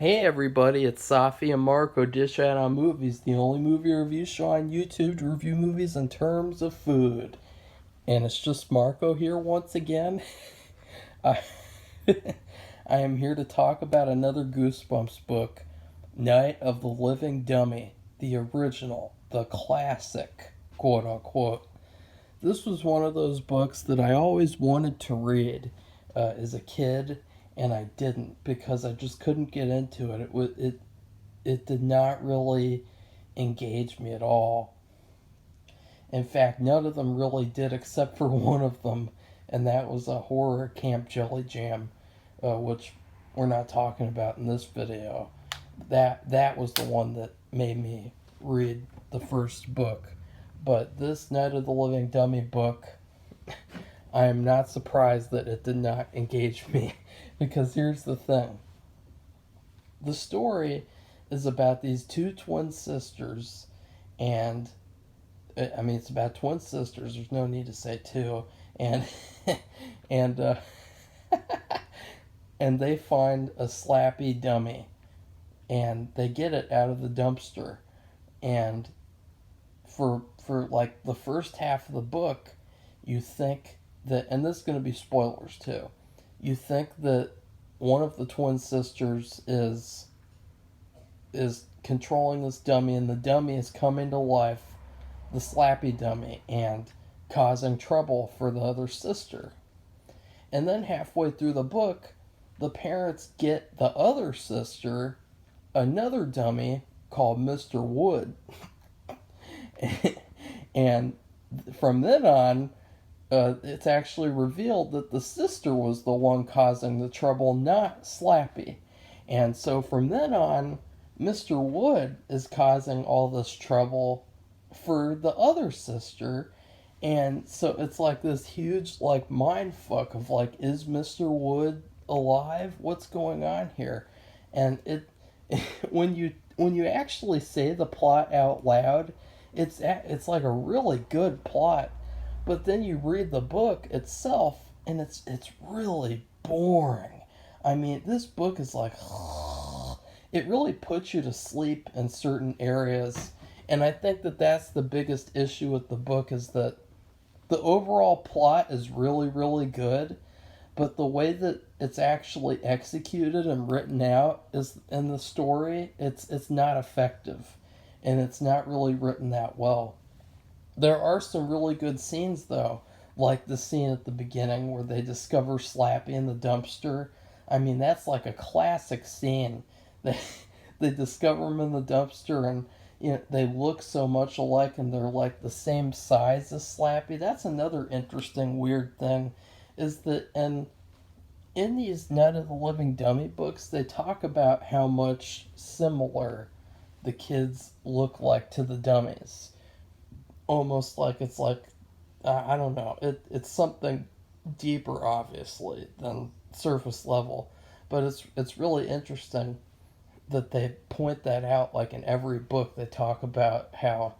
Hey everybody, it's Safi and Marco Dish Out on Movies, the only movie review show on YouTube to review movies in terms of food. And it's just Marco here once again. I, I am here to talk about another Goosebumps book, Night of the Living Dummy, the original, the classic, quote unquote. This was one of those books that I always wanted to read as a kid, and I didn't because I just couldn't get into it. It did not really engage me at all. In fact, none of them really did, except for one of them, and that was a horror Camp Jelly Jam, which we're not talking about in this video. That was the one that made me read the first book. But this Night of the Living Dummy book, I am not surprised that it did not engage me. Because here's the thing. The story is about these two twin sisters, and I mean, it's about twin sisters. There's no need to say two. And, and, and they find a slappy dummy, and they get it out of the dumpster. And for like the first half of the book, you think that, and this is going to be spoilers too, you think that one of the twin sisters is controlling this dummy, and the dummy is coming to life, the slappy dummy, and causing trouble for the other sister. And then halfway through the book, the parents get the other sister another dummy called Mr. Wood. And from then on, it's actually revealed that the sister was the one causing the trouble, not Slappy. And so from then on, Mr. Wood is causing all this trouble for the other sister. And so it's like this huge like mind fuck of like, is Mr. Wood alive? What's going on here? And it when you actually say the plot out loud, it's like a really good plot, but then you read the book itself and it's really boring. I mean, this book is like it really puts you to sleep in certain areas, and I think that that's the biggest issue with the book, is that the overall plot is really really good, but the way that it's actually executed and written out is in the story, it's not effective, and it's not really written that well. There are some really good scenes though, like the scene at the beginning where they discover Slappy in the dumpster. I mean, that's like a classic scene. They they discover him in the dumpster, and they look so much alike, and they're like the same size as Slappy. That's another interesting weird thing, is that in these Night of the Living Dummy books, they talk about how much similar the kids look like to the dummies. Almost like it's like, I don't know, it's something deeper, obviously, than surface level. But it's really interesting that they point that out. Like in every book, they talk about how,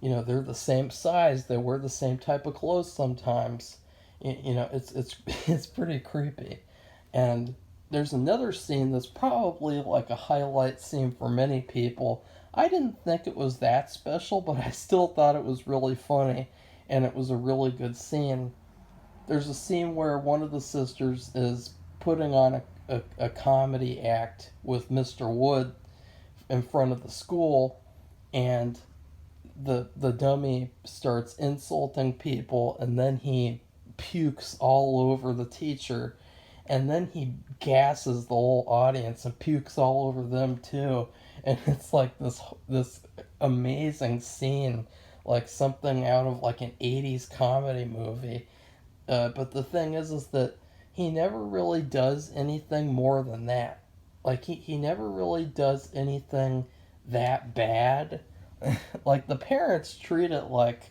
they're the same size, they wear the same type of clothes sometimes. It's it's pretty creepy. And there's another scene that's probably like a highlight scene for many people. I didn't think it was that special, but I still thought it was really funny, and it was a really good scene. There's a scene where one of the sisters is putting on a comedy act with Mr. Wood in front of the school, and the dummy starts insulting people, and then he pukes all over the teacher, and then he gasses the whole audience and pukes all over them too. And it's like this amazing scene, like something out of like an 80s comedy movie. But the thing is that he never really does anything more than that. Like he never really does anything that bad. Like the parents treat it like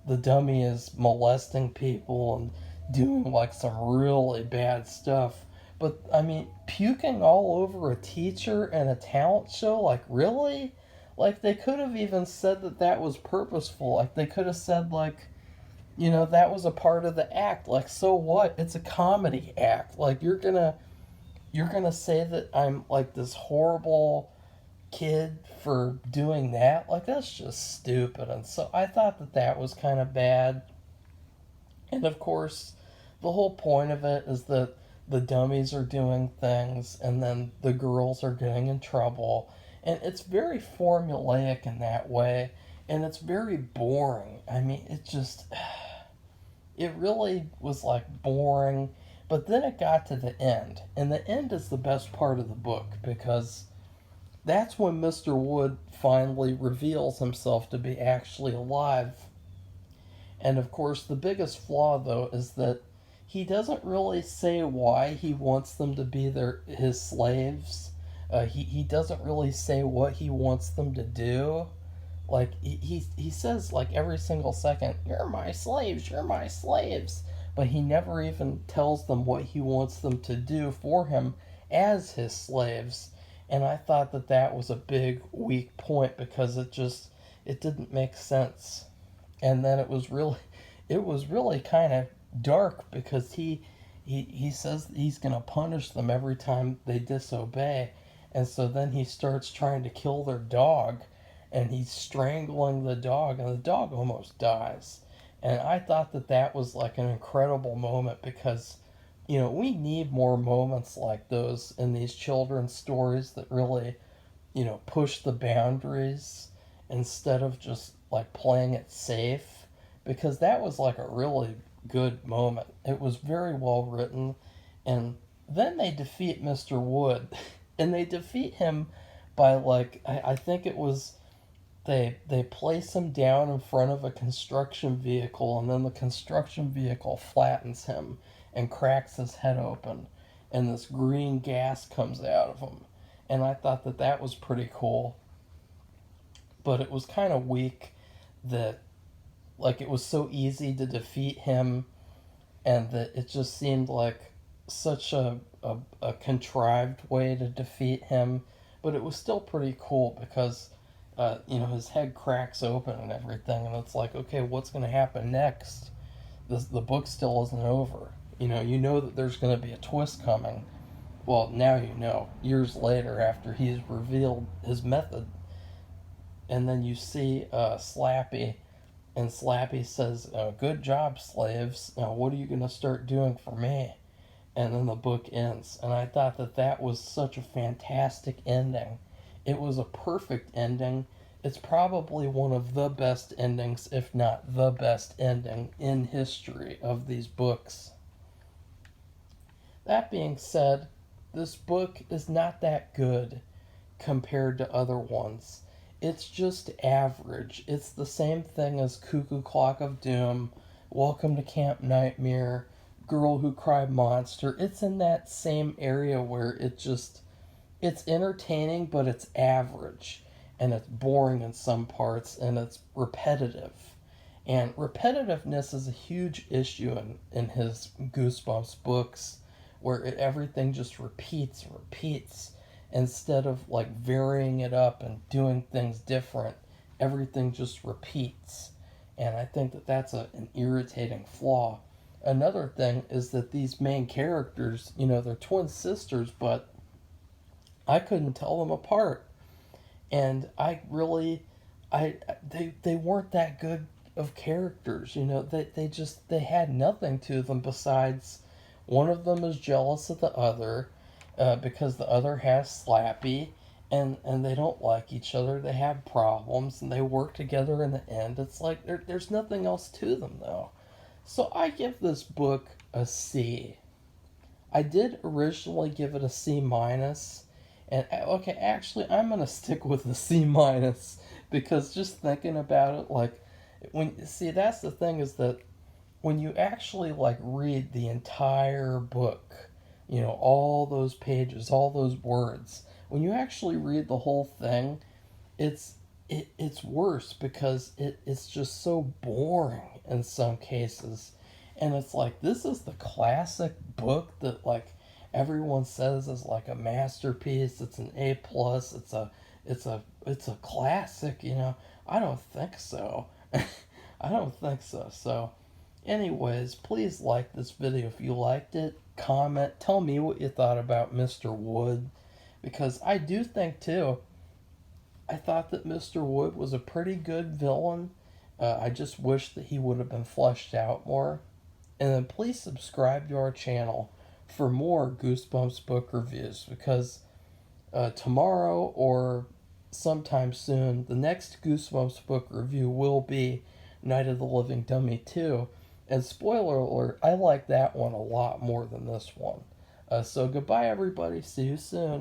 the dummy is molesting people and doing like some really bad stuff. But I mean, puking all over a teacher in a talent show, like really? Like they could have even said that that was purposeful. Like they could have said like, that was a part of the act. Like, so what? It's a comedy act. Like you're gonna you're gonna say that I'm like this horrible kid for doing that? Like, that's just stupid. And so I thought that that was kind of bad. And of course, the whole point of it is that the dummies are doing things and then the girls are getting in trouble. And it's very formulaic in that way. And it's very boring. I mean, it just, it really was like boring. But then it got to the end. And the end is the best part of the book because that's when Mr. Wood finally reveals himself to be actually alive. And of course, the biggest flaw, though, is that he doesn't really say why he wants them to be his slaves. He doesn't really say what he wants them to do. Like, he says, like, every single second, "You're my slaves, you're my slaves." But he never even tells them what he wants them to do for him as his slaves. And I thought that that was a big weak point because it didn't make sense. And then it was really kind of dark because he says he's going to punish them every time they disobey. And so then he starts trying to kill their dog and he's strangling the dog and the dog almost dies. And I thought that that was like an incredible moment because we need more moments like those in these children's stories that really push the boundaries instead of just like playing it safe, because that was like a really good moment. It was very well written. And then they defeat Mr. Wood and they defeat him by like I think it was they place him down in front of a construction vehicle and then the construction vehicle flattens him and cracks his head open and this green gas comes out of him. And I thought that that was pretty cool, but it was kind of weak that like it was so easy to defeat him and that it just seemed like such a contrived way to defeat him. But it was still pretty cool because his head cracks open and everything, and it's like, okay, what's going to happen next? The book still isn't over. You know that there's going to be a twist coming. Well, now you know, years later after he's revealed his method. And then you see Slappy, and Slappy says, "Good job, slaves. Now, what are you going to start doing for me?" And then the book ends. And I thought that that was such a fantastic ending. It was a perfect ending. It's probably one of the best endings, if not the best ending in history of these books. That being said, this book is not that good compared to other ones. It's just average. It's the same thing as Cuckoo Clock of Doom, Welcome to Camp Nightmare, Girl Who Cried Monster. It's in that same area where it's entertaining, but it's average. And it's boring in some parts, and it's repetitive. And repetitiveness is a huge issue in his Goosebumps books, where everything just repeats and repeats instead of like varying it up and doing things different. Everything just repeats. And I think that that's an irritating flaw. Another thing is that these main characters, they're twin sisters, but I couldn't tell them apart. And they weren't that good of characters. They had nothing to them besides one of them is jealous of the other because the other has Slappy, and they don't like each other. They have problems, and they work together in the end. It's like there's nothing else to them, though. So I give this book a C. I did originally give it a C minus, and okay, actually, I'm gonna stick with the C minus because just thinking about it, like that's the thing is that when you actually like read the entire book, all those pages, all those words, when you actually read the whole thing, it's it's worse because it's just so boring in some cases. And it's like this is the classic book that like everyone says is like a masterpiece, it's an A plus, it's a classic. I don't think so. I don't think so. So Anyways, please like this video if you liked it. Comment, tell me what you thought about Mr. Wood, because I do think too, I thought that Mr. Wood was a pretty good villain. I just wish that he would have been fleshed out more. And then please subscribe to our channel for more Goosebumps book reviews, because tomorrow or sometime soon, the next Goosebumps book review will be Night of the Living Dummy 2. And spoiler alert, I like that one a lot more than this one. So goodbye, everybody. See you soon.